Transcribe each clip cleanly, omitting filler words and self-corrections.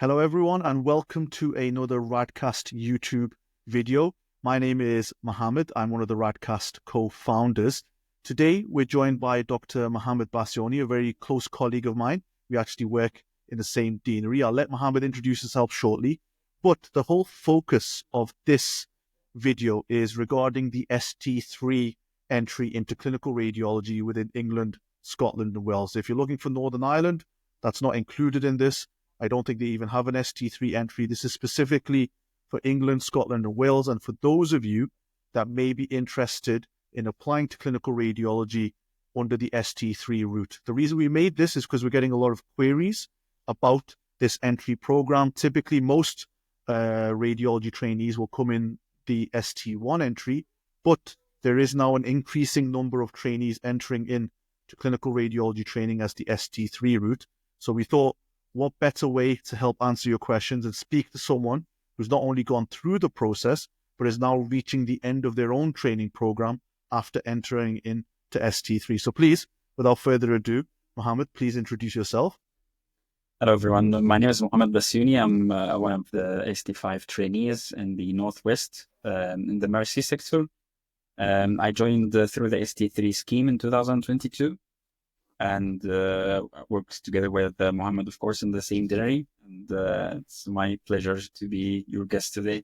Hello everyone and welcome to another RadCast YouTube video. My name is Mohamed. I'm one of the RadCast co-founders. Today we're joined by Dr Mohamed Basiony, a very close colleague of mine. We actually work in the same deanery. I'll let Mohamed introduce himself shortly, but the whole focus of this video is regarding the ST3 entry into clinical radiology within England, Scotland and Wales. If you're looking for Northern Ireland, that's not included in this. I don't think they even have an ST3 entry. This is specifically for England, Scotland, and Wales. And for those of you that may be interested in applying to clinical radiology under the ST3 route. The reason we made this is because we're getting a lot of queries about this entry program. Typically, most radiology trainees will come in the ST1 entry, but there is now an increasing number of trainees entering in to clinical radiology training as the ST3 route. So we thought, what better way to help answer your questions and speak to someone who's not only gone through the process, but is now reaching the end of their own training program after entering into ST3. So please, without further ado, Mohamed, please introduce yourself. Hello, everyone. My name is Mohamed Basiony. I'm one of the ST5 trainees in the Northwest in the Mercy sector. I joined through the ST3 scheme in 2022. And works together with Mohamed, of course, in the same deanery. And it's my pleasure to be your guest today.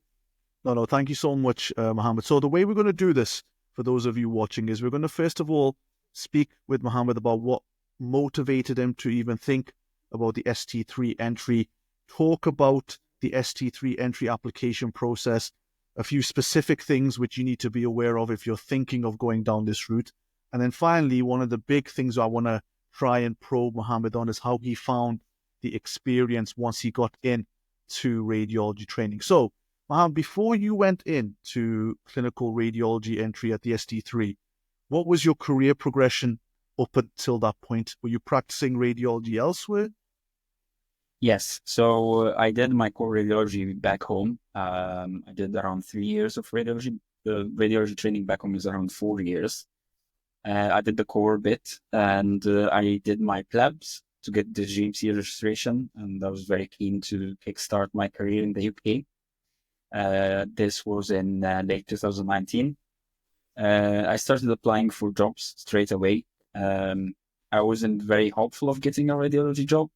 No, thank you so much, Mohamed. So the way we're going to do this, for those of you watching, is we're going to first of all speak with Mohamed about what motivated him to even think about the ST3 entry, talk about the ST3 entry application process, a few specific things which you need to be aware of if you're thinking of going down this route. And then finally, one of the big things I want to try and probe Mohamed on is how he found the experience once he got into radiology training. So, Mohamed, before you went into clinical radiology entry at the ST3, what was your career progression up until that point? Were you practicing radiology elsewhere? Yes. So I did my core radiology back home. I did around 3 years of radiology. The radiology training back home is around 4 years. I did the core bit and I did my plebs to get the GMC registration, and I was very keen to kickstart my career in the UK. This was in late 2019. I started applying for jobs straight away. I wasn't very hopeful of getting a radiology job,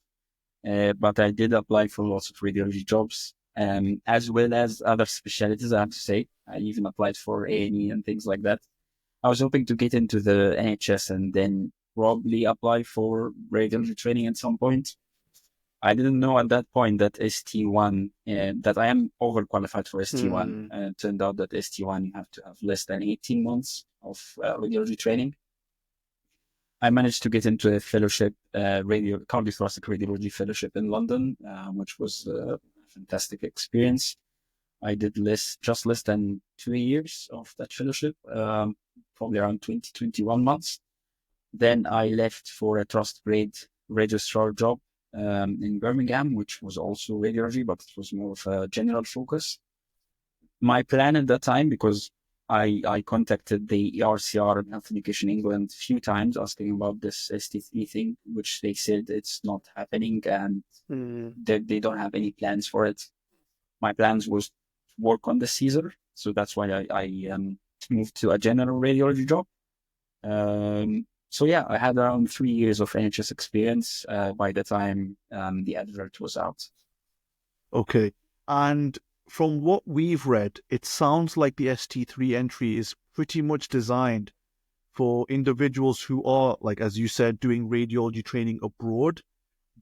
but I did apply for lots of radiology jobs, as well as other specialties, I have to say. I even applied for A&E and things like that. I was hoping to get into the NHS and then probably apply for radiology training at some point. I didn't know at that point that ST1, that I am overqualified for ST1. Turned out that ST1, you have to have less than 18 months of radiology training. I managed to get into a fellowship, cardiothoracic radiology fellowship in London, which was a fantastic experience. I did just less than 2 years of that fellowship, probably around 21 months. Then I left for a trust grade registrar job in Birmingham, which was also radiology, but it was more of a general focus. My plan at that time, because I contacted the ERCR and Health Education England a few times asking about this ST3 thing, which they said it's not happening and they don't have any plans for it. My plans was to work on the Caesar, so that's why I moved to a general radiology job. So yeah, I had around 3 years of NHS experience by the time the advert was out. Okay. And from what we've read, it sounds like the ST3 entry is pretty much designed for individuals who are, like, as you said, doing radiology training abroad,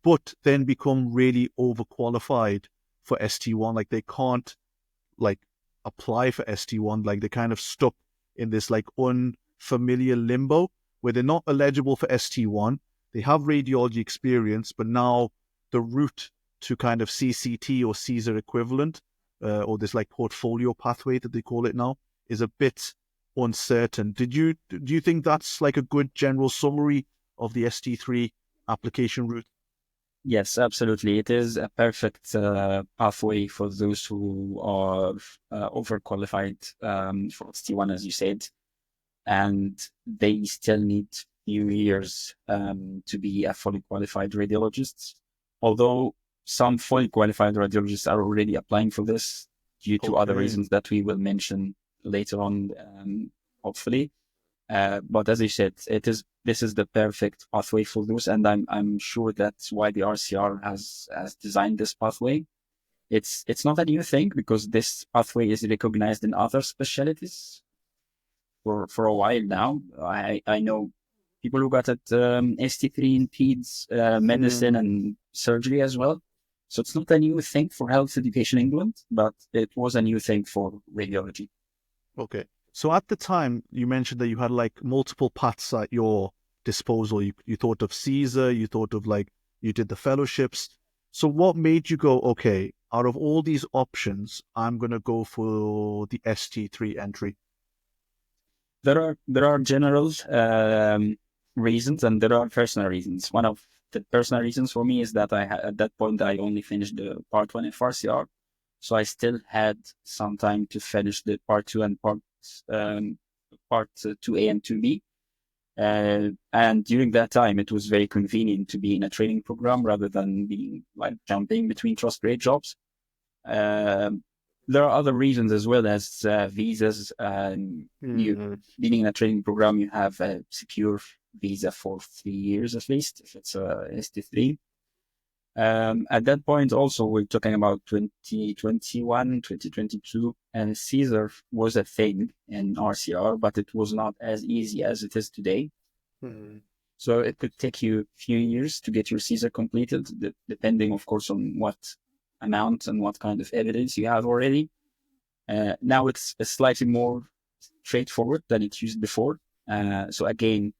but then become really overqualified for ST1. Like, they can't, like, apply for ST1. Like, they're kind of stuck in this, like, unfamiliar limbo where they're not eligible for ST1. They have radiology experience, but now the route to kind of CCT or Caesar equivalent, or this like portfolio pathway that they call it now, is a bit uncertain. Do you think that's like a good general summary of the ST3 application route? Yes, absolutely. It is a perfect pathway for those who are overqualified for ST1, as you said, and they still need few years to be a fully qualified radiologist. Although some fully qualified radiologists are already applying for this due to other reasons that we will mention later on, hopefully. But as I said, this is the perfect pathway for those, and I'm sure that's why the RCR has designed this pathway. It's not a new thing, because this pathway is recognized in other specialties for a while now. I know people who got it ST3 in peds, medicine and surgery as well. So it's not a new thing for health education in England, but it was a new thing for radiology. Okay. So at the time, you mentioned that you had like multiple paths at your disposal. You thought of Caesar, you thought of like, you did the fellowships. So what made you go, okay, out of all these options, I'm going to go for the ST3 entry? There are general reasons, and there are personal reasons. One of the personal reasons for me is that at that point I only finished the part 1 FRCR, so I still had some time to finish the part 2 and part 2A and 2B. And during that time, it was very convenient to be in a training program rather than being like jumping between trust grade jobs. There are other reasons as well, as visas. You being in a training program, you have a secure visa for 3 years at least, if it's a ST3. At that point, also, we're talking about 2021, 2022, and Caesar was a thing in RCR, but it was not as easy as it is today. So it could take you a few years to get your Caesar completed, depending, of course, on what amount and what kind of evidence you have already. Now it's slightly more straightforward than it used before. So again,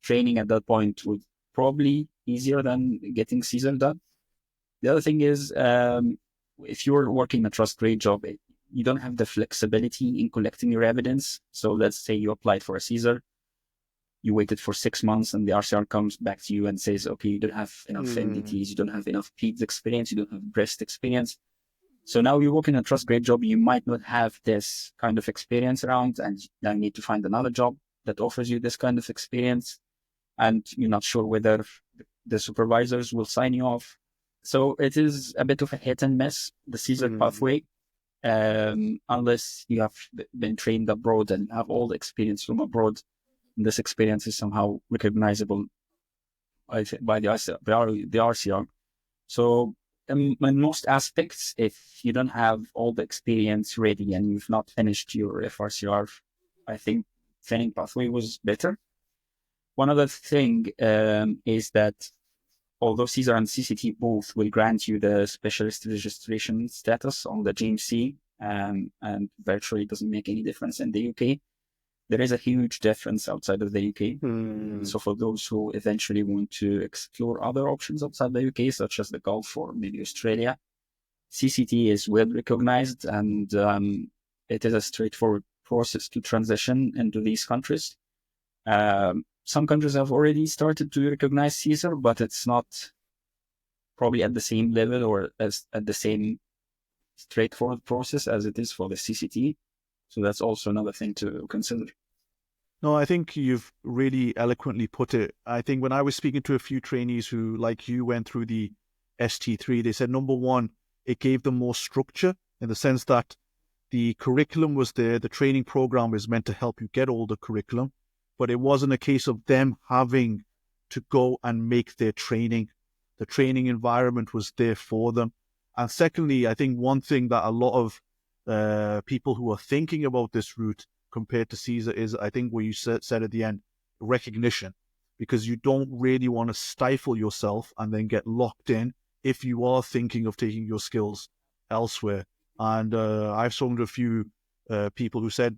training at that point would probably easier than getting Caesar done. The other thing is, if you're working a trust grade job, you don't have the flexibility in collecting your evidence. So let's say you applied for a Caesar, you waited for 6 months, and the RCR comes back to you and says, okay, you don't have enough MDTs, you don't have enough PEDS experience, you don't have breast experience. So now you work in a trust grade job, you might not have this kind of experience around, and now you need to find another job that offers you this kind of experience, and you're not sure whether the supervisors will sign you off. So it is a bit of a hit and miss, the Caesar pathway, unless you have been trained abroad and have all the experience from abroad. This experience is somehow recognizable by the RCR. So in most aspects, if you don't have all the experience ready and you've not finished your FRCR, I think training pathway was better. One other thing is that although Caesar and CCT both will grant you the specialist registration status on the GMC, and virtually doesn't make any difference in the UK, there is a huge difference outside of the UK. So for those who eventually want to explore other options outside the UK, such as the Gulf or maybe Australia, CCT is well recognized, and it is a straightforward process to transition into these countries. Some countries have already started to recognize Caesar, but it's not probably at the same level or as at the same straightforward process as it is for the CCT. So that's also another thing to consider. No, I think you've really eloquently put it. I think when I was speaking to a few trainees who, like you, went through the ST3, they said, number one, it gave them more structure in the sense that the curriculum was there. The training program was meant to help you get all the curriculum, but it wasn't a case of them having to go and make their training. The training environment was there for them. And secondly, I think one thing that a lot of people who are thinking about this route compared to Caesar is, I think what you said at the end, recognition, because you don't really want to stifle yourself and then get locked in if you are thinking of taking your skills elsewhere. And I've spoken to a few people who said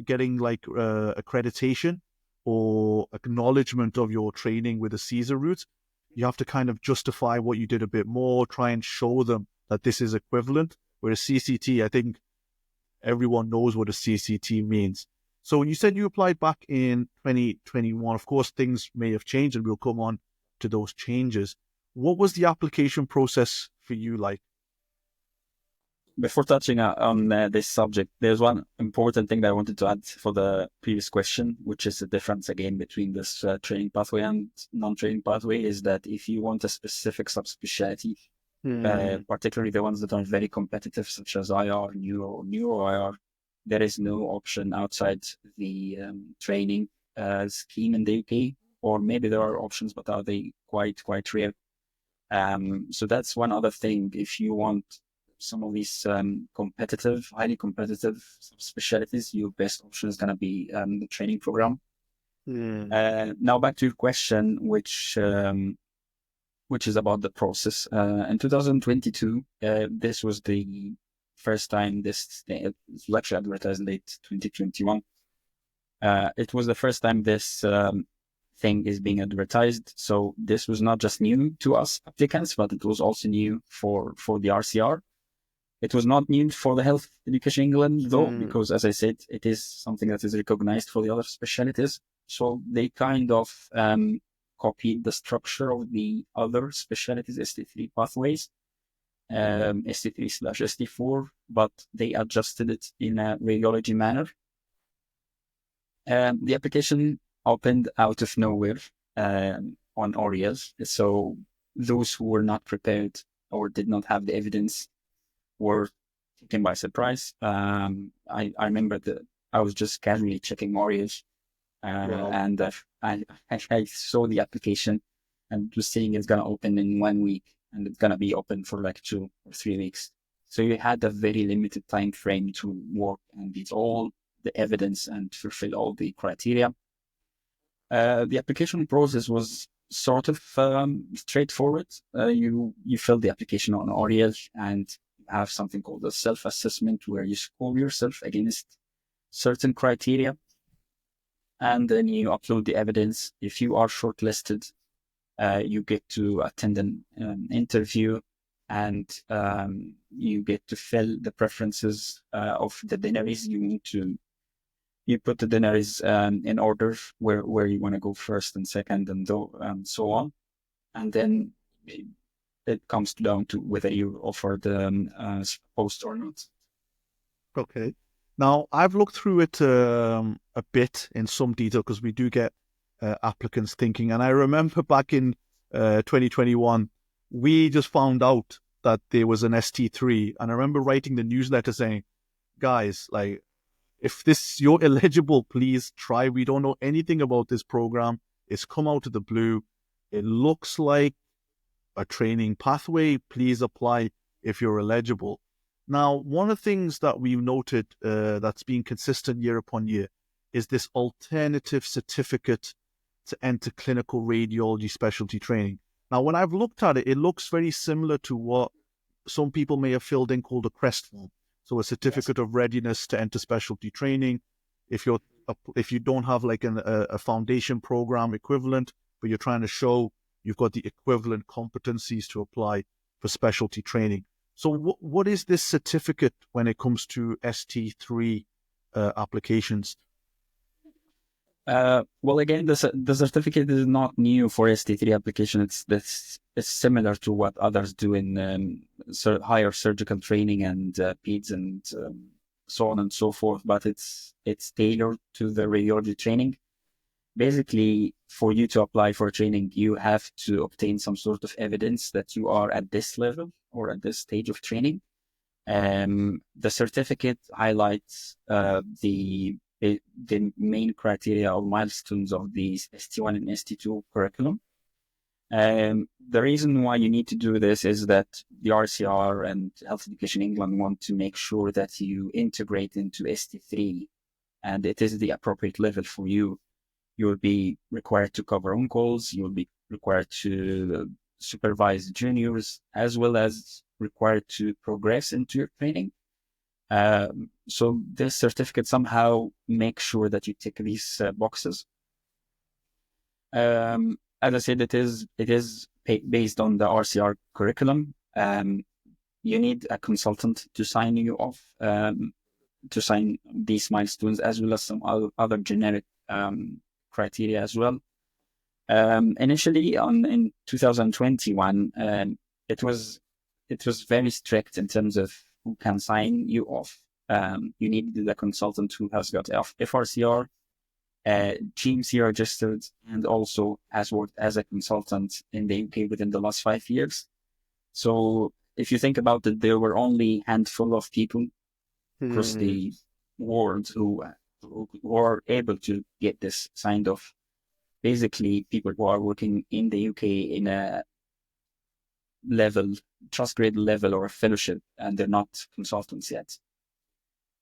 getting like accreditation or acknowledgement of your training with the Caesar route, you have to kind of justify what you did a bit more, try and show them that this is equivalent. Whereas CCT, I think everyone knows what a CCT means. So when you said you applied back in 2021, of course, things may have changed and we'll come on to those changes. What was the application process for you like? Before touching on this subject, there's one important thing that I wanted to add for the previous question, which is the difference again between this training pathway and non-training pathway, is that if you want a specific subspecialty, particularly the ones that are very competitive, such as IR, neuro IR. There is no option outside the training scheme in the UK, or maybe there are options, but are they quite rare? So that's one other thing. If you want some of these highly competitive specialties, your best option is going to be the training program. Now back to your question, which is about the process. In 2022, this was the first time it was actually advertised late 2021. It was the first time this thing is being advertised. So this was not just new to us applicants, but it was also new for the RCR. It was not new for the Health Education England, though, because as I said, it is something that is recognized for the other specialties. So they kind of copied the structure of the other specialties, ST3 pathways, ST3/ST4, but they adjusted it in a radiology manner. The application opened out of nowhere on ORIAS. So those who were not prepared or did not have the evidence were taken by surprise. I remember that I was just casually checking ORIAS, and I saw the application and was saying it's going to open in 1 week and it's going to be open for like 2 or 3 weeks. So you had a very limited time frame to work and get all the evidence and fulfill all the criteria. The application process was sort of straightforward. You fill the application on ORIAS and have something called a self-assessment where you score yourself against certain criteria. And then you upload the evidence. If you are shortlisted, you get to attend an interview, and you get to fill the preferences of the dinaries. You put the dinaries in order where you want to go first and second, and so on. And then it comes down to whether you offer the post or not. Okay. Now, I've looked through it a bit in some detail because we do get applicants thinking. And I remember back in 2021, we just found out that there was an ST3. And I remember writing the newsletter saying, guys, like, if you're eligible, please try. We don't know anything about this program. It's come out of the blue. It looks like a training pathway. Please apply if you're eligible. Now, one of the things that we've noted that's been consistent year upon year is this alternative certificate to enter clinical radiology specialty training. Now, when I've looked at it, it looks very similar to what some people may have filled in called a CREST form. So a certificate of readiness to enter specialty training. If you don't have like a foundation program equivalent, but you're trying to show you've got the equivalent competencies to apply for specialty training. So what is this certificate when it comes to ST3 applications? Well, again, the certificate is not new for ST3 application. It's similar to what others do in higher surgical training and PEDS and so on and so forth. But it's tailored to the radiology training. Basically, for you to apply for training, you have to obtain some sort of evidence that you are at this level or at this stage of training. The certificate highlights the main criteria or milestones of the ST1 and ST2 curriculum. The reason why you need to do this is that the RCR and Health Education England want to make sure that you integrate into ST3 and it is the appropriate level for you. You will be required to cover on calls. You will be required to supervise juniors, as well as required to progress into your training. So this certificate somehow makes sure that you tick these boxes. As I said, it is based on the RCR curriculum. You need a consultant to sign you off, to sign these milestones, as well as some other generic criteria as well. Initially in 2021, it was very strict in terms of who can sign you off. You needed a consultant who has got FRCR, GMC registered, and also has worked as a consultant in the UK within the last 5 years. So if you think about it, there were only a handful of people across the world who were able to get this signed off. Basically, people who are working in the UK in a level, trust grade level or a fellowship, and they're not consultants yet.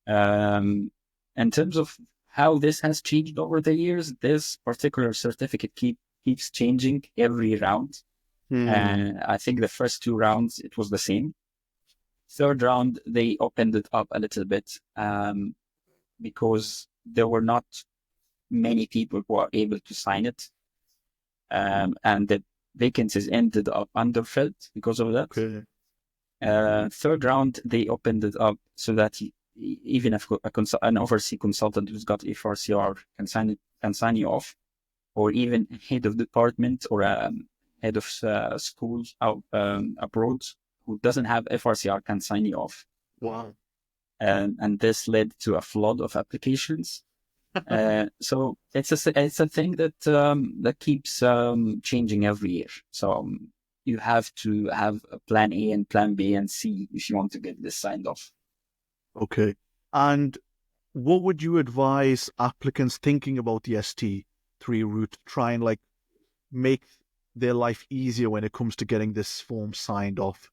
In terms of how this has changed over the years, this particular certificate keeps changing every round. And I think the first 2 rounds, it was the same. Third round, they opened it up a little bit because there were not many people who are able to sign it. And the vacancies ended up underfilled because of that. Okay. Third round, they opened it up so that even if an overseas consultant who's got FRCR can sign you off, or even head of department or head of schools out abroad who doesn't have FRCR can sign you off. Wow. And this led to a flood of applications. So it's a thing that that keeps changing every year. So you have to have a plan A and plan B and C if you want to get this signed off. Okay. And what would you advise applicants thinking about the ST3 route to try and like make their life easier when it comes to getting this form signed off?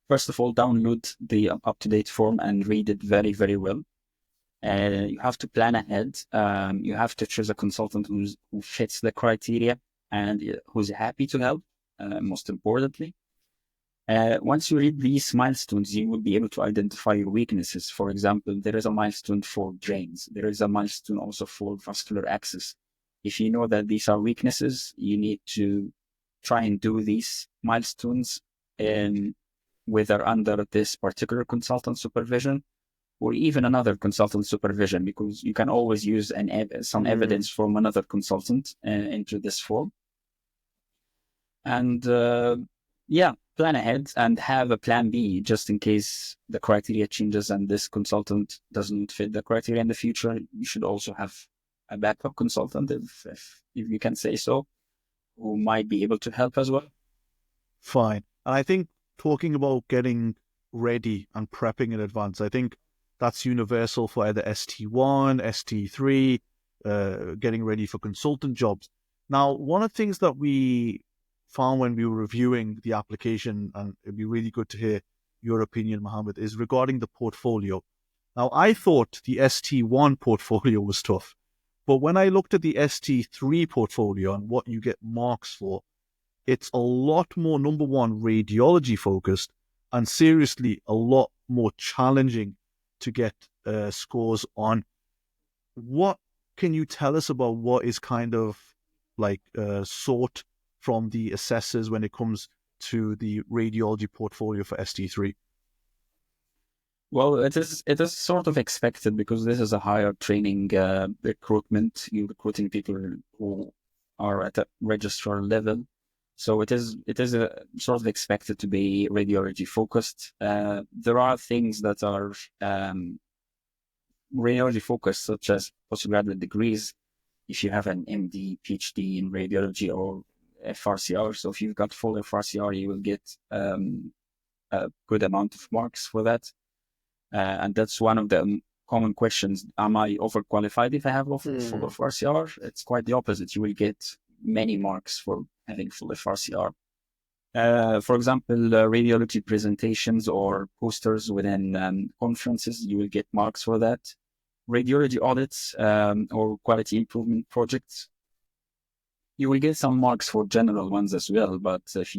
First of all, download the up-to-date form and read it very, very well. You have to plan ahead. You have to choose a consultant who fits the criteria and who's happy to help, most importantly. Once you read these milestones, you will be able to identify your weaknesses. For example, there is a milestone for drains. There is a milestone also for vascular access. If you know that these are weaknesses, you need to try and do these milestones whether under this particular consultant supervision or even another consultant supervision, because you can always use some evidence from another consultant into this form. And plan ahead and have a plan B just in case the criteria changes and this consultant doesn't fit the criteria in the future. You should also have a backup consultant, if you can say so, who might be able to help as well. Fine. And I think talking about getting ready and prepping in advance, I think that's universal for either ST1, ST3, getting ready for consultant jobs. Now, one of the things that we found when we were reviewing the application, and it'd be really good to hear your opinion, Mohamed, is regarding the portfolio. Now, I thought the ST1 portfolio was tough, but when I looked at the ST3 portfolio and what you get marks for, it's a lot more, number one, radiology focused, and seriously, a lot more challenging to get scores on. What can you tell us about what is kind of like sought from the assessors when it comes to the radiology portfolio for ST3? Well, it is sort of expected because this is a higher training recruitment. You're recruiting people who are at a registrar level. So it is sort of expected to be radiology focused. There are things that are radiology focused, such as postgraduate degrees. If you have an MD, PhD in radiology or FRCR, so if you've got full FRCR, you will get a good amount of marks for that. And that's one of the common questions. Am I overqualified if I have full FRCR? It's quite the opposite. You will get many marks for having full FRCR. For example, radiology presentations or posters within conferences, you will get marks for that. Radiology audits or quality improvement projects, you will get some marks for general ones as well. But if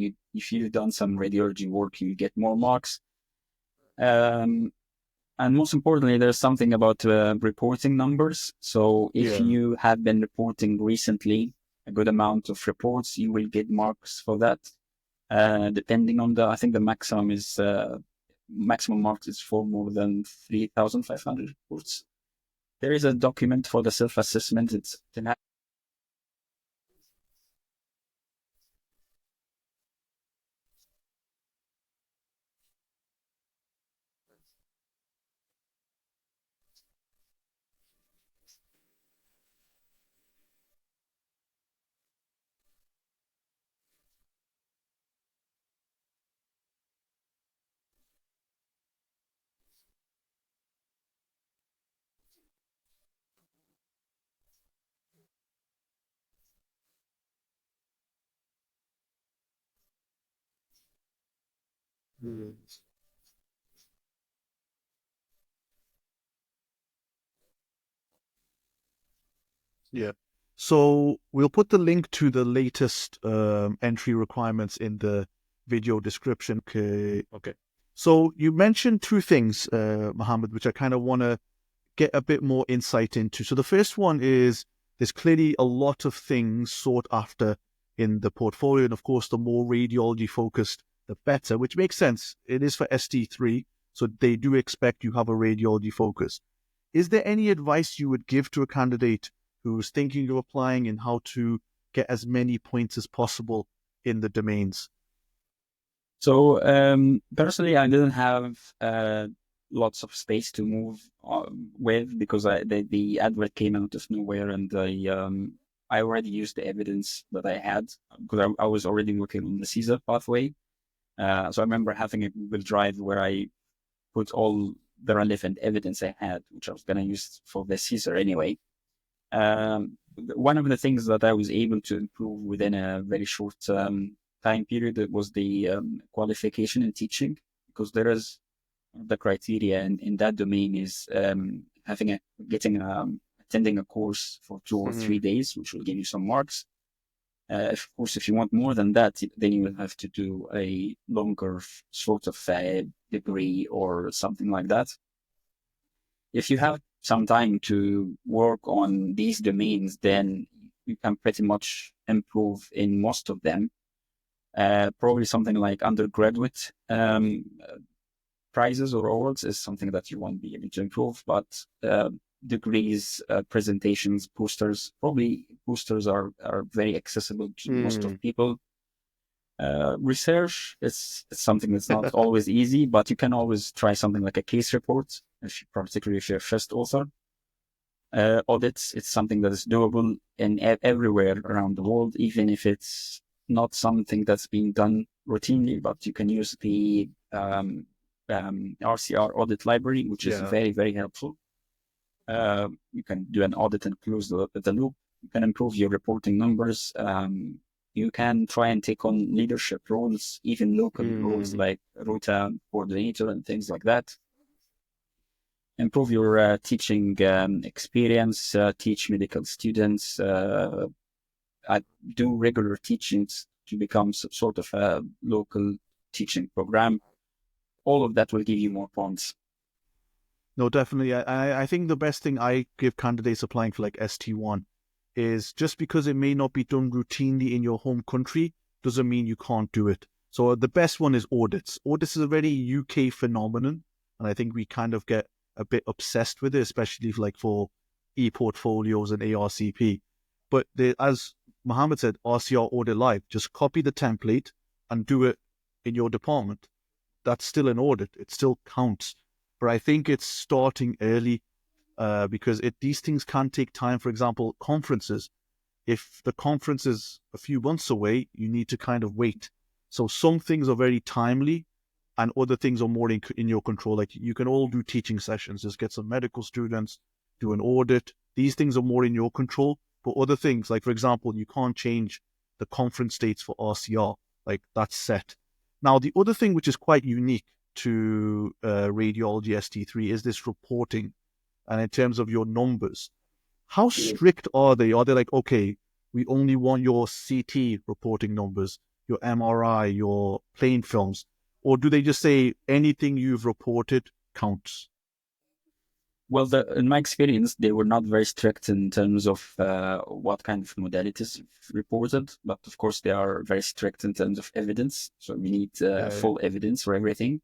you've done some radiology work, you get more marks. And most importantly, there's something about reporting numbers. So if you have been reporting recently a good amount of reports, you will get marks for that. Depending on I think the maximum marks is for more than 3,500 reports. There is a document for the self-assessment. It's Mm. Yeah. So we'll put the link to the latest entry requirements in the video description. Okay. Okay. So you mentioned two things, Mohammed, which I kind of want to get a bit more insight into. So the first one is there's clearly a lot of things sought after in the portfolio. And of course, the more radiology focused, the better, which makes sense. It is for ST3. So they do expect you have a radiology focus. Is there any advice you would give to a candidate who's thinking of applying and how to get as many points as possible in the domains? So personally, I didn't have lots of space to move with because the advert came out of nowhere, and I already used the evidence that I had because I was already working on the Caesar pathway. So I remember having a Google Drive where I put all the relevant evidence I had, which I was going to use for the Caesar anyway. One of the things that I was able to improve within a very short time period was the qualification in teaching, because there is the criteria in that domain is attending a course for 2 or 3 days, which will give you some marks. Of course, if you want more than that, then you will have to do a longer sort of degree or something like that. If you have some time to work on these domains, then you can pretty much improve in most of them. Probably something like undergraduate prizes or awards is something that you won't be able to improve, but degrees, presentations, posters, probably posters are very accessible to most of people. Research is something that's not always easy, but you can always try something like a case report, particularly if you're a first author. Audits, it's something that is doable in everywhere around the world, even if it's not something that's being done routinely, but you can use the RCR audit library, which is very, very helpful. You can do an audit and close the loop. You can improve your reporting numbers. You can try and take on leadership roles, even local roles like Rota coordinator and things like that. Improve your teaching experience, teach medical students, do regular teachings to become some sort of a local teaching program. All of that will give you more points. No, definitely. I think the best thing I give candidates applying for like ST1 is just because it may not be done routinely in your home country doesn't mean you can't do it. So the best one is audits. Audits is a very UK phenomenon, and I think we kind of get a bit obsessed with it, especially for e-portfolios and ARCP. But as Mohammed said, RCR Audit Live, just copy the template and do it in your department. That's still an audit. It still counts. But I think it's starting early because these things can take time. For example, conferences. If the conference is a few months away, you need to kind of wait. So some things are very timely and other things are more in your control. Like you can all do teaching sessions, just get some medical students, do an audit. These things are more in your control. But other things, like for example, you can't change the conference dates for RCR. Like that's set. Now, the other thing which is quite unique to radiology ST3 is this reporting. And in terms of your numbers, how strict are they? Are they like, okay, we only want your CT reporting numbers, your MRI, your plain films? Or do they just say anything you've reported counts? Well, in my experience, they were not very strict in terms of what kind of modalities reported, but of course they are very strict in terms of evidence. So we need full evidence for everything.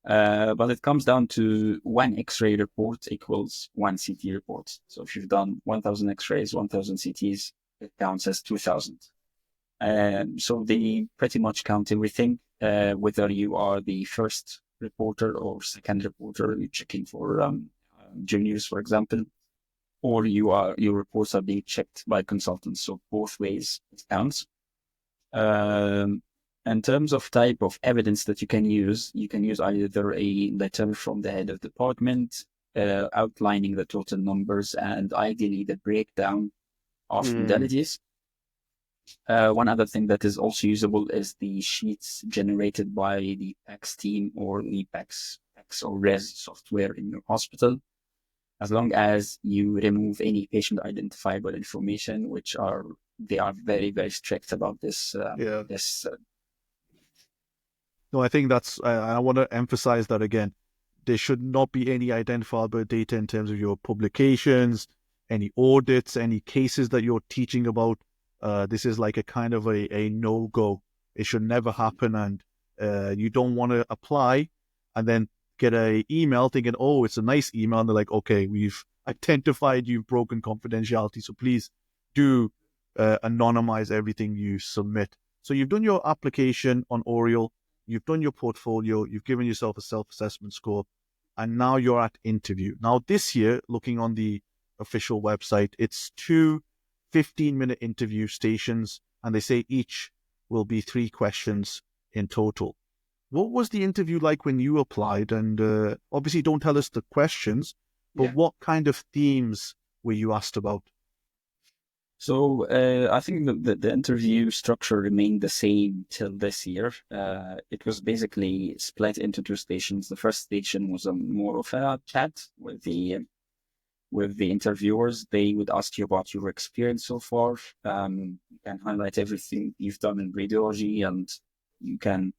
But it comes down to one X-ray report equals one CT report. So if you've done 1,000 X-rays, 1,000 CTs, it counts as 2,000. So they pretty much count everything, whether you are the first reporter or second reporter, you're checking for juniors, for example, or your reports are being checked by consultants. So both ways it counts. In terms of type of evidence that you can use either a letter from the head of department outlining the total numbers and ideally the breakdown of modalities. One other thing that is also usable is the sheets generated by the PACS team or the PACS or RES software in your hospital, as long as you remove any patient identifiable information, they are very, very strict about this. No, I think I want to emphasize that again. There should not be any identifiable data in terms of your publications, any audits, any cases that you're teaching about. This is like a kind of a no-go. It should never happen, and you don't want to apply and then get an email thinking, oh, it's a nice email, and they're like, okay, we've identified you've broken confidentiality, so please do anonymize everything you submit. So you've done your application on Oriel, you've done your portfolio, you've given yourself a self-assessment score, and now you're at interview. Now this year, looking on the official website, it's 2 15-minute interview stations, and they say each will be 3 questions in total. What was the interview like when you applied? And obviously don't tell us the questions, but what kind of themes were you asked about? So I think the interview structure remained the same till this year. It was basically split into 2 stations. The first station was more of a chat with the interviewers. They would ask you about your experience so far. You can highlight everything you've done in radiology, and you can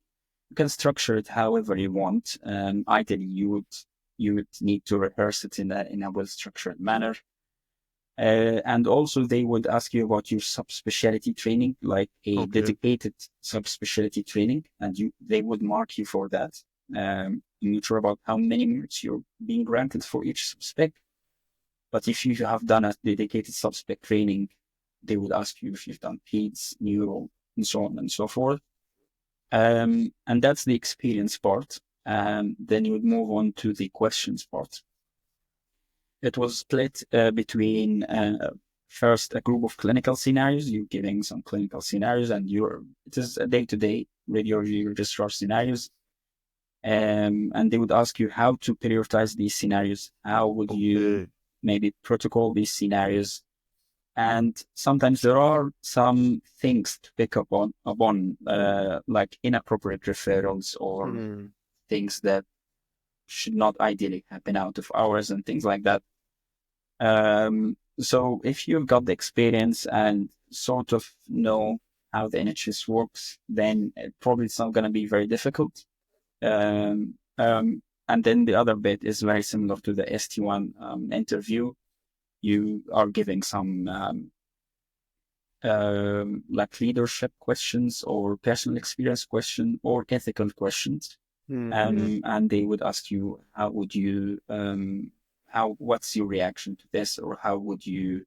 structure it however you want. Ideally, you would need to rehearse it in a well-structured manner. And also they would ask you about your subspecialty training, like a dedicated subspecialty training, and they would mark you for that. You're not sure about how many minutes you're being granted for each subspec, but if you have done a dedicated subspec training, they would ask you if you've done peds, neuro, and so on and so forth. And that's the experience part. Then you would move on to the questions part. It was split between first a group of clinical scenarios. You're giving some clinical scenarios, and it is a day-to-day radiology registrar scenarios. And they would ask you how to prioritize these scenarios. How would you maybe protocol these scenarios? And sometimes there are some things to pick up on, like inappropriate referrals or things that should not ideally happen out of hours and things like that. So if you've got the experience and sort of know how the NHS works, then probably it's not going to be very difficult. And then the other bit is very similar to the ST1 interview. You are giving some like leadership questions or personal experience question or ethical questions. And they would ask you, how would you, what's your reaction to this, or how would you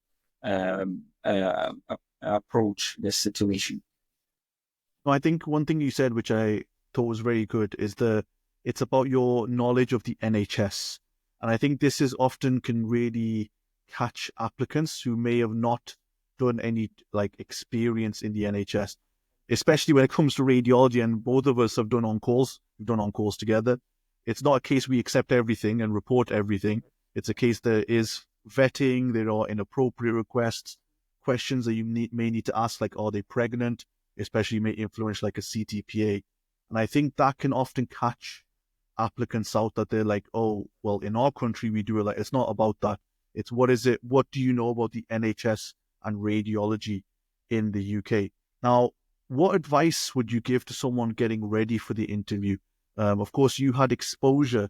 approach this situation? I think one thing you said, which I thought was very good, is it's about your knowledge of the NHS. And I think this is often can really catch applicants who may have not done any like experience in the NHS, especially when it comes to radiology. And both of us have done on-calls. We've done on-calls together. It's not a case we accept everything and report everything. It's a case there is vetting, there are inappropriate requests, questions that you may need to ask, like, are they pregnant? Especially may influence like a CTPA. And I think that can often catch applicants out, that they're like, oh, well, in our country, we do it like, it's not about that. It's what is it? What do you know about the NHS and radiology in the UK? Now, what advice would you give to someone getting ready for the interview? Of course, you had exposure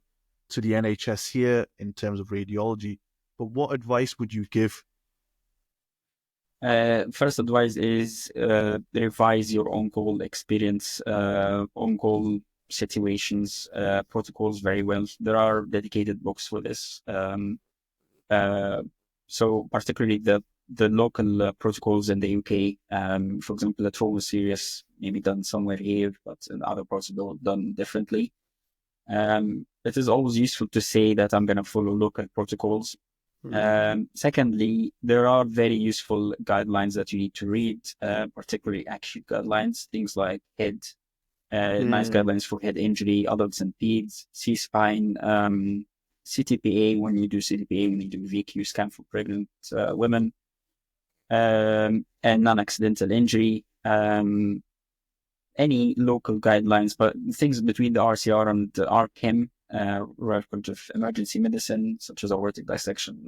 to the NHS here in terms of radiology, but what advice would you give? First advice is revise your on-call experience, on-call situations, protocols very well. There are dedicated books for this. So particularly the local protocols in the UK, for example, the trauma series maybe done somewhere here, but in other parts of the world done differently. It is always useful to say that I'm going to follow local protocols. Secondly, there are very useful guidelines that you need to read, particularly acute guidelines, things like head, nice guidelines for head injury, adults and peds, C-spine, CTPA when you do CTPA, when you do VQ scan for pregnant women. and non-accidental injury, any local guidelines, but things between the RCR and the RChem, Royal College of Emergency Medicine, such as aortic dissection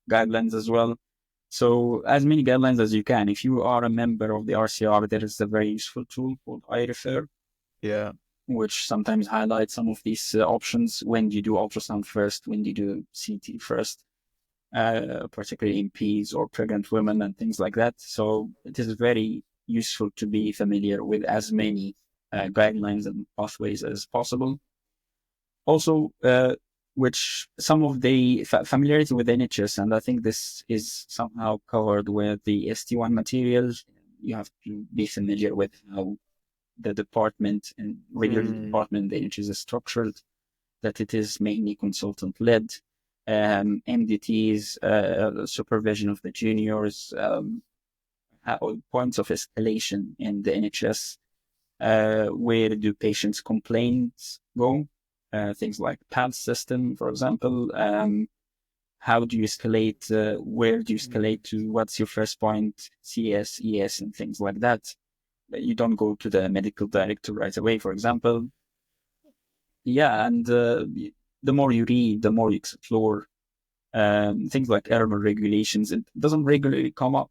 guidelines as well. So as many guidelines as you can. If you are a member of the RCR, there is a very useful tool called iRefer, which sometimes highlights some of these options. When do you do ultrasound first? When do you do CT first? Particularly in peds or pregnant women and things like that. So it is very useful to be familiar with as many guidelines and pathways as possible. Also, which some of the familiarity with NHS, and I think this is somehow covered with the ST1 materials. You have to be familiar with how the department and radiology department, the NHS is structured, that it is mainly consultant-led, MDTs, supervision of the juniors, points of escalation in the NHS, where do patients' complaints go? Things like PALS system, for example. How do you escalate? Where do you escalate to? What's your first point? CS, ES, and things like that. You don't go to the medical director right away, for example. Yeah, and the more you read, the more you explore. Things like error regulations, it doesn't regularly come up.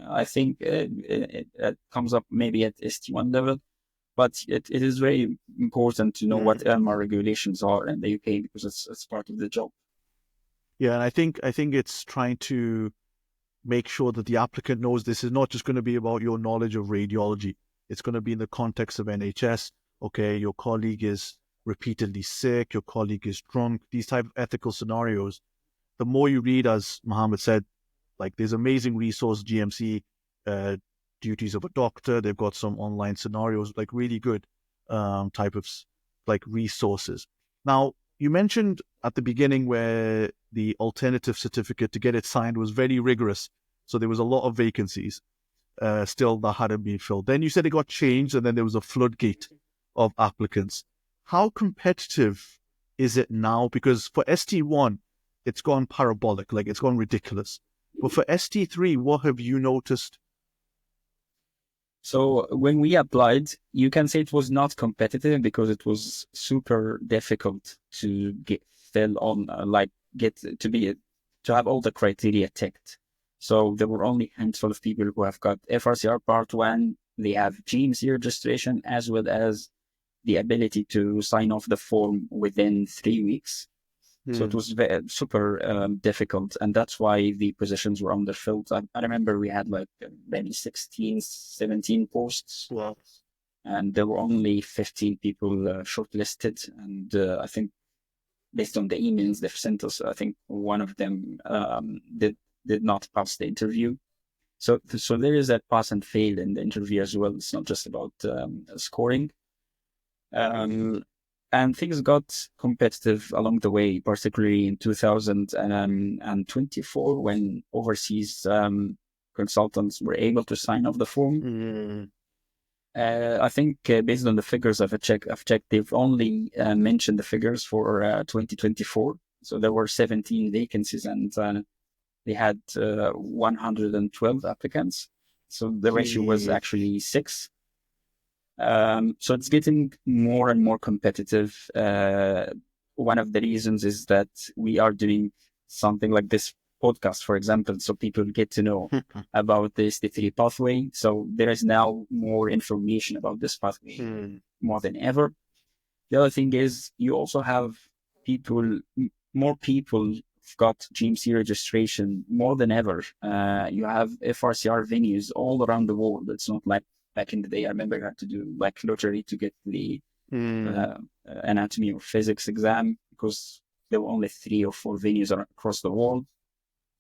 I think it comes up maybe at ST1 level, but it is very important to know what ERMA regulations are in the UK, because it's part of the job. Yeah, and I think it's trying to make sure that the applicant knows this is not just going to be about your knowledge of radiology. It's going to be in the context of NHS. Okay, your colleague is repeatedly sick, your colleague is drunk, these type of ethical scenarios. The more you read, as Mohamed said, like there's amazing resource, GMC, Duties of a Doctor. They've got some online scenarios, like really good type of like resources. Now, you mentioned at the beginning where the alternative certificate to get it signed was very rigorous. So there was a lot of vacancies still that hadn't been filled. Then you said it got changed and then there was a floodgate of applicants. How competitive is it now? Because for ST1, it's gone parabolic, like it's gone ridiculous. But for ST3, what have you noticed? So when we applied, you can say it was not competitive because it was super difficult to get fill on, to have all the criteria ticked. So there were only a handful of people who have got FRCR Part 1, they have GMC registration, as well as the ability to sign off the form within 3 weeks. So it was super difficult, and that's why the positions were underfilled. I remember we had like maybe 16, 17 posts. Wow. And there were only 15 people shortlisted. And I think based on the emails they've sent us, I think one of them did not pass the interview. So there is that pass and fail in the interview as well. It's not just about scoring. And things got competitive along the way, particularly in 2024, when overseas consultants were able to sign off the form. I think based on the figures I've checked, they've only mentioned the figures for 2024. So there were 17 vacancies and they had 112 applicants. So the ratio was actually 6. So it's getting more and more competitive. One of the reasons is that we are doing something like this podcast, for example, so people get to know about the ST3 pathway. So there is now more information about this pathway more than ever. The other thing is you also have more people got GMC registration more than ever. You have FRCR venues all around the world. It's not like back in the day. I remember you had to do like lottery to get the anatomy or physics exam, because there were only 3 or 4 venues across the world.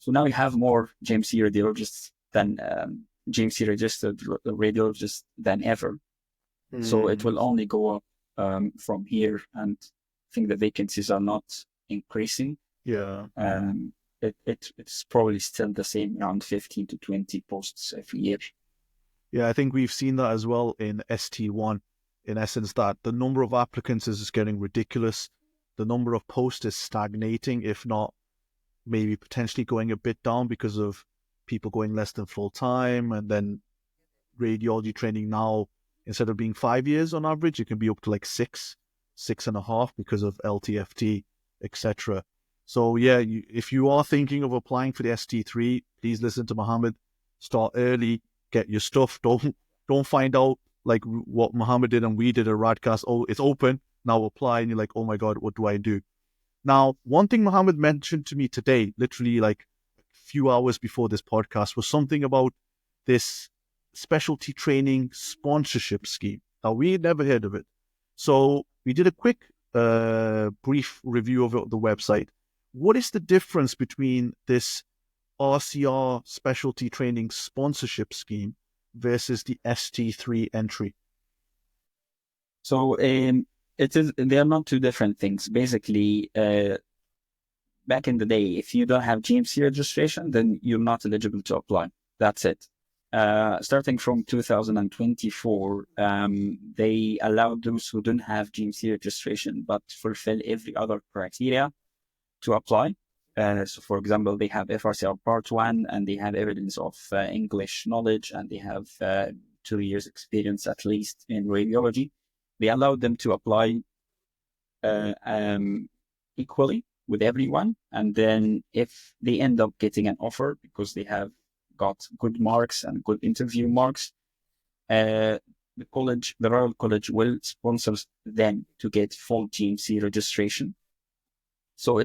So now you have more GMC radiologists than GMC registered radiologists than ever. So it will only go up from here, and I think the vacancies are not increasing. Yeah. It's probably still the same, around 15 to 20 posts every year. Yeah, I think we've seen that as well in ST1, in essence, that the number of applicants is just getting ridiculous. The number of posts is stagnating, if not maybe potentially going a bit down, because of people going less than full time, and then radiology training now, instead of being 5 years on average, it can be up to like 6.5 because of LTFT, etc. So yeah, if you are thinking of applying for the ST3, please listen to Mohamed. Start early, get your stuff. Don't find out like what Mohamed did and we did at RadCast. Oh, it's open, now apply, and you're like, oh my God, what do I do? Now, one thing Mohamed mentioned to me today, literally like a few hours before this podcast, was something about this specialty training sponsorship scheme. Now, we had never heard of it. So we did a quick, brief review of the website. What is the difference between this RCR specialty training sponsorship scheme versus the ST3 entry? So they are not two different things. Basically, back in the day, if you don't have GMC registration, then you're not eligible to apply. That's it. Starting from 2024, they allowed those who don't have GMC registration but fulfill every other criteria to apply. So, for example, they have FRCR Part 1 and they have evidence of English knowledge and they have 2 years experience at least in radiology. They allowed them to apply equally with everyone. And then if they end up getting an offer because they have got good marks and good interview marks, the Royal College will sponsor them to get full GMC registration. So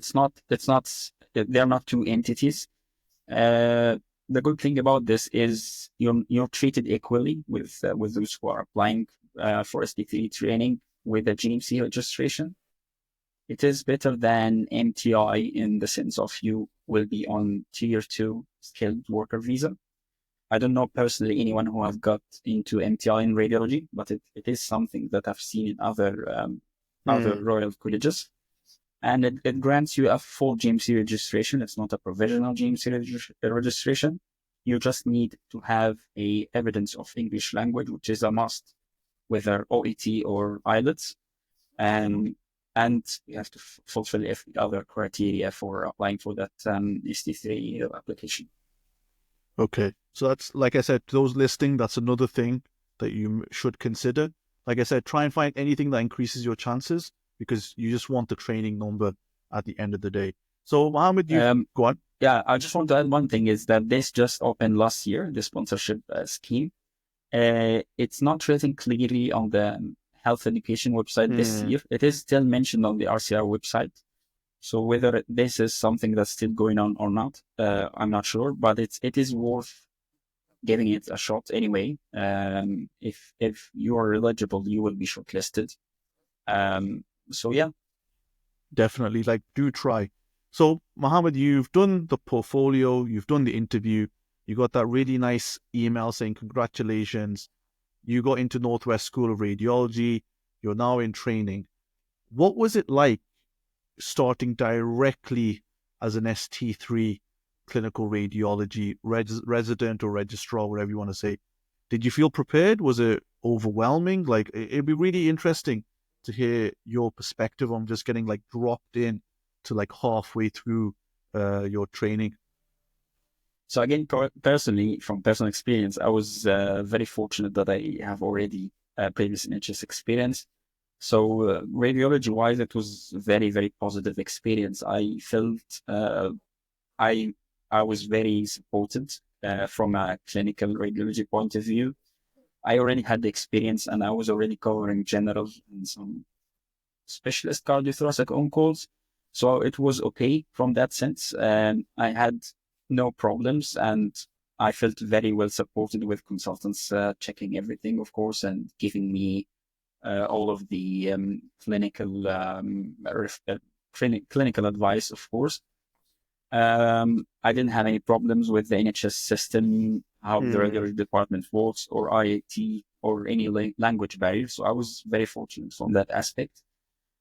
they're not two entities. The good thing about this is you're treated equally with those who are applying for ST3 training with a GMC registration. It is better than MTI in the sense of you will be on Tier 2 skilled worker visa. I don't know personally anyone who has got into MTI in radiology, but it is something that I've seen in other Royal Colleges. And it grants you a full GMC registration. It's not a provisional GMC registration. You just need to have a evidence of English language, which is a must, whether OET or IELTS. And you have to fulfill every other criteria for applying for that ST3 application. Okay. So that's, like I said, those listing, that's another thing that you should consider. Like I said, try and find anything that increases your chances, because you just want the training number at the end of the day. So, Mohamed, you go on. Yeah, I just want to add one thing is that this just opened last year, the sponsorship scheme. It's not written clearly on the health education website this year. It is still mentioned on the RCR website. So whether this is something that's still going on or not, I'm not sure, but it is worth giving it a shot anyway. If you are eligible, you will be shortlisted. So yeah, definitely, like, do try. So, Mohamed, you've done the portfolio, you've done the interview, you got that really nice email saying congratulations, you got into Northwest School of Radiology, you're now in training. What was it like starting directly as an ST3 Clinical Radiology resident or registrar, whatever you want to say? Did you feel prepared? Was it overwhelming? Like, it'd be really interesting to hear your perspective on just getting like dropped in to like halfway through your training. So again, personally, from personal experience, I was very fortunate that I have already previous NHS experience. So radiology-wise, it was very, very positive experience. I felt I was very supported from a clinical radiology point of view. I already had the experience and I was already covering general and some specialist cardiothoracic on-calls. So it was okay from that sense. And I had no problems and I felt very well supported with consultants checking everything, of course, and giving me all of the clinical advice, of course. I didn't have any problems with the NHS system, how the radiology department works, or IAT, or any language barrier. So I was very fortunate from that aspect.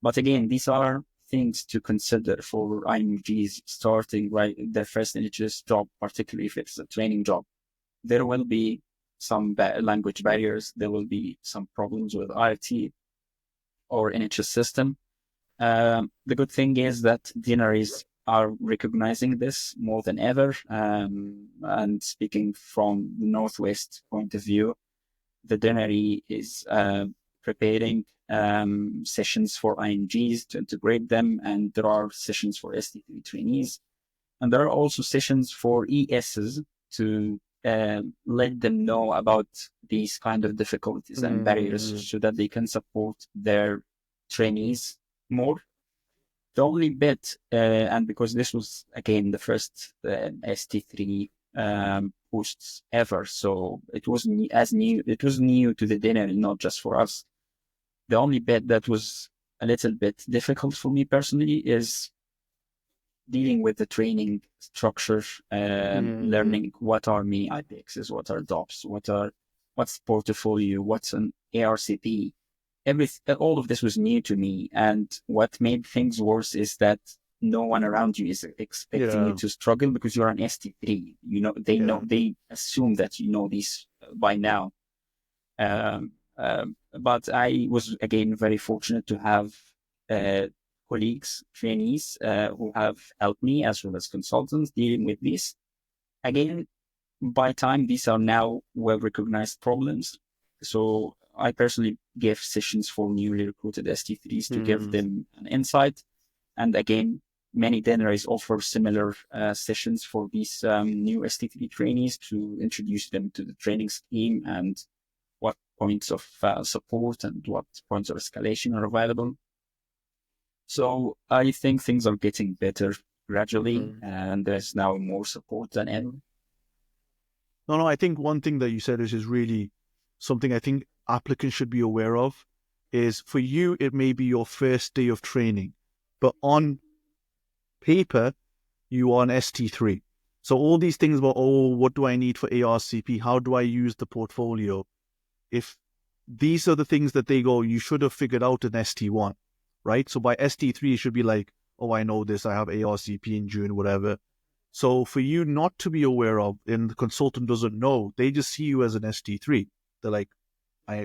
But again, these are things to consider for IMGs starting their first NHS job, particularly if it's a training job. There will be some language barriers. There will be some problems with IAT or NHS system. The good thing is that DNR is are recognizing this more than ever. And speaking from the Northwest point of view, the Deanery is preparing sessions for IMGs to integrate them, and there are sessions for ST3 trainees, and there are also sessions for ESs to let them know about these kind of difficulties and barriers so that they can support their trainees more. The only bit, and because this was again the first ST3 posts ever, so it was it was new to the dinner, not just for us. The only bit that was a little bit difficult for me personally is dealing with the training structure, learning what are mini IPXs, what are DOPS, what's portfolio, what's an ARCP. All of this was new to me, and what made things worse is that no one around you is expecting you to struggle because you're an ST3. They assume that you know these by now. But I was again very fortunate to have colleagues, trainees who have helped me as well as consultants dealing with this. Again, by time, these are now well-recognized problems. So I personally give sessions for newly recruited ST3s to give them an insight. And again, many dentistries offer similar sessions for these new ST3 trainees to introduce them to the training scheme and what points of support and what points of escalation are available. So I think things are getting better gradually, and there's now more support than ever. No, I think one thing that you said is really something I think applicants should be aware of is for you, it may be your first day of training, but on paper, you are an ST3. So all these things about, what do I need for ARCP? How do I use the portfolio? If these are the things that they go, you should have figured out in ST1, right? So by ST3, it should be like, I know this, I have ARCP in June, whatever. So for you not to be aware of, and the consultant doesn't know, they just see you as an ST3. They're like,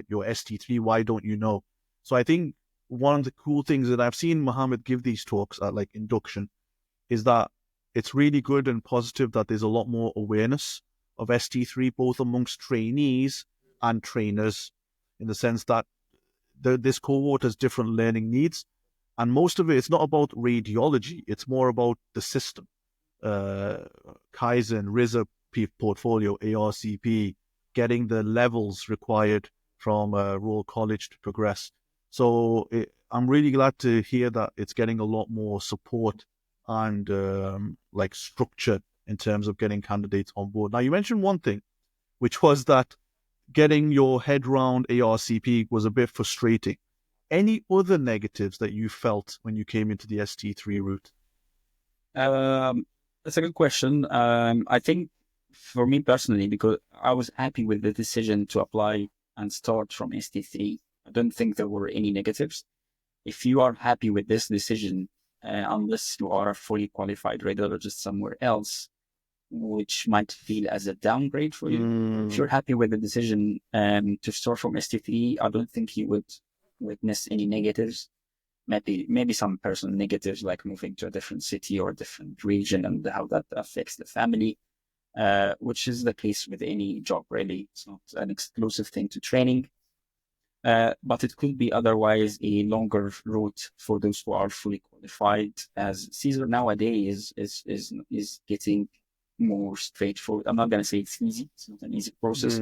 you're ST3, why don't you know? So I think one of the cool things that I've seen Mohamed give these talks at like induction is that it's really good and positive that there's a lot more awareness of ST3, both amongst trainees and trainers, in the sense that this cohort has different learning needs. And most of it's not about radiology, it's more about the system. Kaizen, RISA portfolio, ARCP, getting the levels required from Royal College to progress. So I'm really glad to hear that it's getting a lot more support and like structure in terms of getting candidates on board. Now, you mentioned one thing, which was that getting your head round ARCP was a bit frustrating. Any other negatives that you felt when you came into the ST3 route? That's a good question. I think for me personally, because I was happy with the decision to apply and start from ST3, I don't think there were any negatives. If you are happy with this decision, unless you are a fully qualified radiologist somewhere else, which might feel as a downgrade for you. If you're happy with the decision to start from ST3, I don't think you would witness any negatives. Maybe some personal negatives like moving to a different city or a different region and how that affects the family, which is the case with any job really. It's not an exclusive thing to training. But it could be otherwise a longer route for those who are fully qualified, as Caesar nowadays is getting more straightforward. I'm not going to say it's easy. It's not an easy process,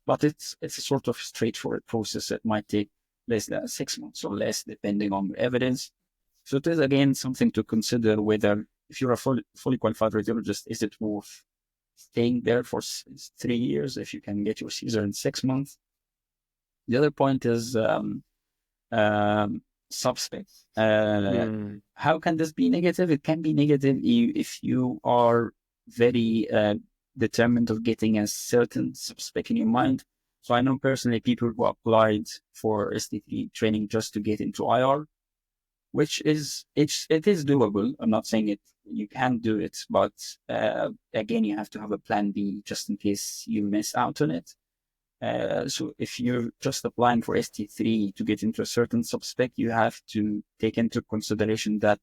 but it's a sort of straightforward process that might take less than 6 months or less, depending on your evidence. So it is, again, something to consider whether, if you're a fully qualified radiologist, is it worth staying there for 3 years if you can get your Caesar in 6 months? The other point is subspec. How can this be negative? It can be negative if you are very determined of getting a certain subspec in your mind. So I know personally people who applied for ST3 training just to get into IR, which it is doable. I'm not saying you can't do it, but again, you have to have a plan B just in case you miss out on it. So if you're just applying for ST3 to get into a certain subspec, you have to take into consideration that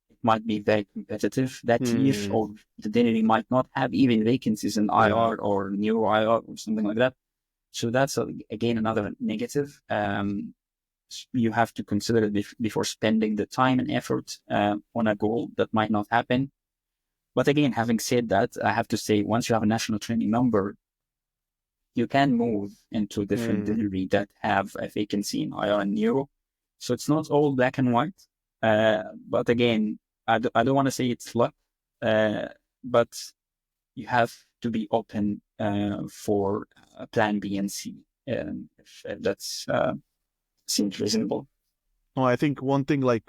it might be very competitive that year, or the delivery might not have even vacancies in IR or neuro IR or something like that. So that's again another negative. You have to consider it before spending the time and effort on a goal that might not happen. But again, having said that, I have to say, once you have a national training number, you can move into a different delivery that have a vacancy in IR and neuro. So it's not all black and white. But again, I don't want to say it's luck, but you have to be open for plan B and C, if that's seems reasonable. No, I think one thing, like,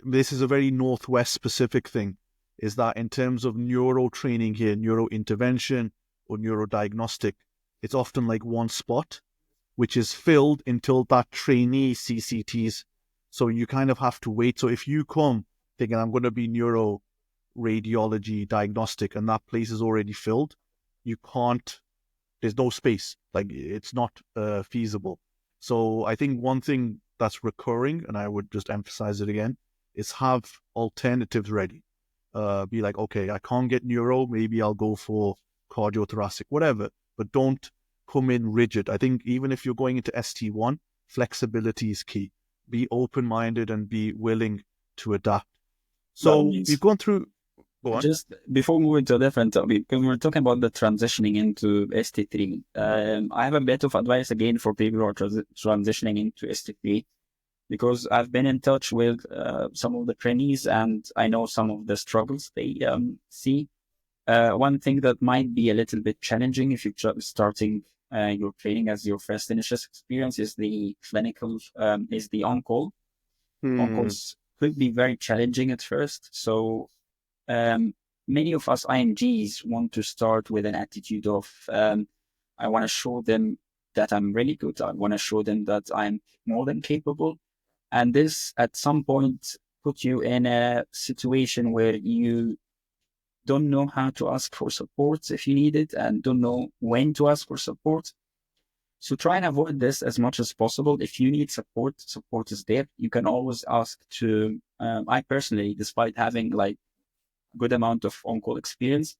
this is a very Northwest specific thing, is that in terms of neuro training here, neuro intervention or neurodiagnostic, it's often like one spot, which is filled until that trainee CCTs. So you kind of have to wait. So if you come thinking I'm going to be neuro radiology diagnostic and that place is already filled, you can't, there's no space. Like, it's not feasible. So I think one thing that's recurring, and I would just emphasize it again, is have alternatives ready. Be like, okay, I can't get neuro, maybe I'll go for cardiothoracic, whatever, but don't come in rigid. I think even if you're going into ST1, flexibility is key. Be open-minded and be willing to adapt. So you've gone through... Go on. Just before moving to a different topic, when we're talking about the transitioning into ST3, I have a bit of advice again for people who are transitioning into ST3, because I've been in touch with some of the trainees and I know some of the struggles they see. One thing that might be a little bit challenging if you're starting your training as your first initial experience is the clinical, is the on-call. On-calls could be very challenging at first. So many of us IMGs want to start with an attitude of, I want to show them that I'm really good. I want to show them that I'm more than capable. And this, at some point, put you in a situation where you don't know how to ask for support if you need it and don't know when to ask for support. So try and avoid this as much as possible. If you need support, support is there. You can always ask to, I personally, despite having like a good amount of on-call experience,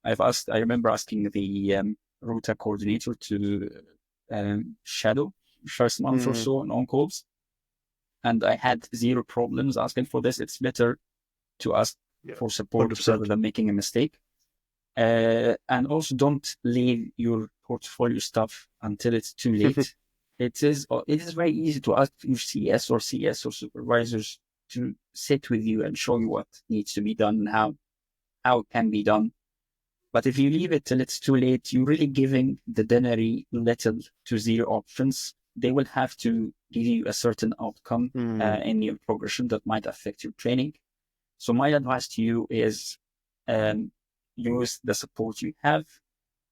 I remember asking the rota coordinator to shadow first month or so on calls. And I had zero problems asking for this. It's better to ask for support 100%. Rather than making a mistake. And also don't leave your portfolio stuff until it's too late. It is very easy to ask your CS or supervisors to sit with you and show you what needs to be done and how it can be done. But if you leave it till it's too late, you're really giving the dennary little to zero options. They will have to give you a certain outcome in your progression that might affect your training. So my advice to you is use the support you have.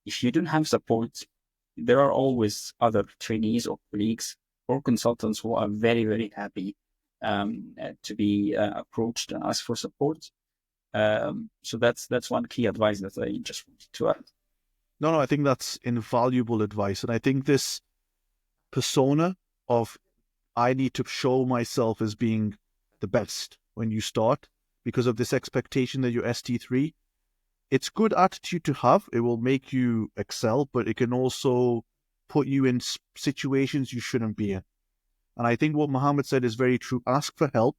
If you don't have support, there are always other trainees or colleagues or consultants who are very, very happy to be approached and ask for support. So that's one key advice that I just wanted to add. No, I think that's invaluable advice. And I think this persona of I need to show myself as being the best when you start because of this expectation that you're ST3, it's good attitude to have. It will make you excel, but it can also put you in situations you shouldn't be in. And I think what Mohamed said is very true. Ask for help.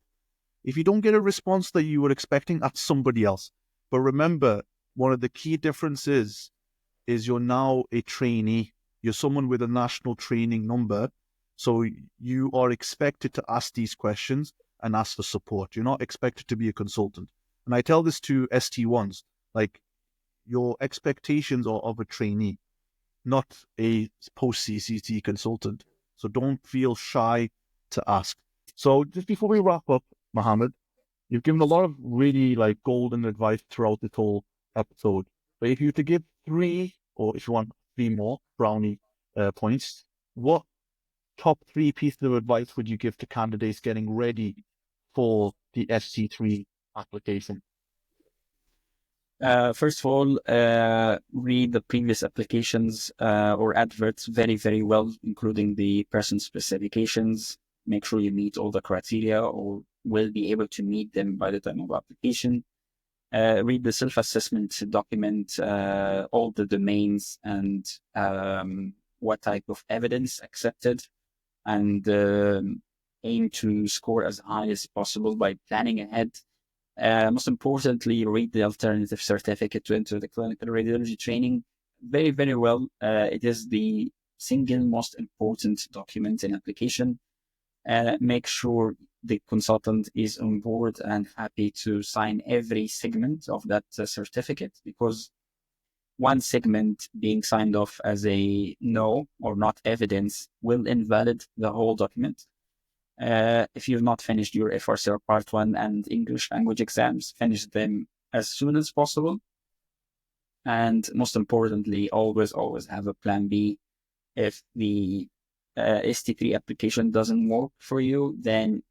If you don't get a response that you were expecting, ask somebody else. But remember, one of the key differences is you're now a trainee. You're someone with a national training number. So you are expected to ask these questions and ask for support. You're not expected to be a consultant. And I tell this to ST1s, like your expectations are of a trainee, not a post-CCT consultant. So don't feel shy to ask. So just before we wrap up, Mohamed, you've given a lot of really like golden advice throughout this whole episode. But if you were to give 3, or if you want 3 more brownie points, what top 3 pieces of advice would you give to candidates getting ready for the ST3 application? First of all, read the previous applications or adverts very, very well, including the person specifications. Make sure you meet all the criteria or will be able to meet them by the time of application. Read the self-assessment document, all the domains and what type of evidence accepted, and aim to score as high as possible by planning ahead. Most importantly, read the alternative certificate to enter the clinical radiology training very, very well. It is the single most important document in application. Make sure the consultant is on board and happy to sign every segment of that certificate, because one segment being signed off as a no or not evidence will invalid the whole document. If you've not finished your FRCR Part 1 and English language exams, finish them as soon as possible. And most importantly, always have a plan B. If the ST3 application doesn't work for you, then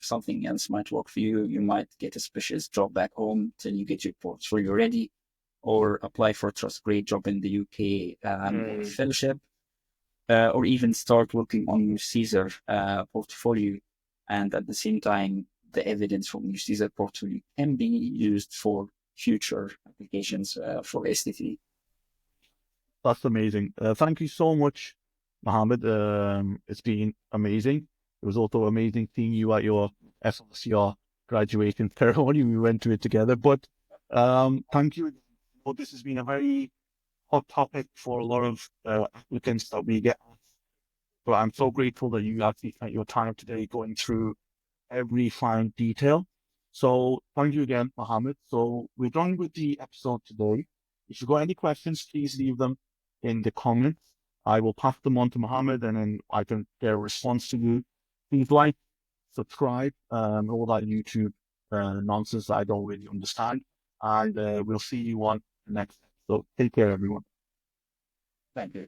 something else might work for you. You might get a specialist job back home till you get your portfolio ready, or apply for a trust grade job in the UK fellowship, or even start working on your Caesar portfolio. And at the same time, the evidence from your Caesar portfolio can be used for future applications for ST3. That's amazing. Thank you so much, Mohamed. It's been amazing. It was also amazing seeing you at your FRCR graduation ceremony. We went to it together. But thank you. Well, this has been a very hot topic for a lot of applicants that we get. But I'm so grateful that you actually spent your time today going through every fine detail. So thank you again, Mohamed. So we're done with the episode today. If you've got any questions, please leave them in the comments. I will pass them on to Mohamed, and then I can get a response to you. Please like, subscribe, all that YouTube nonsense that I don't really understand. And we'll see you on the next episode. Take care, everyone. Thank you.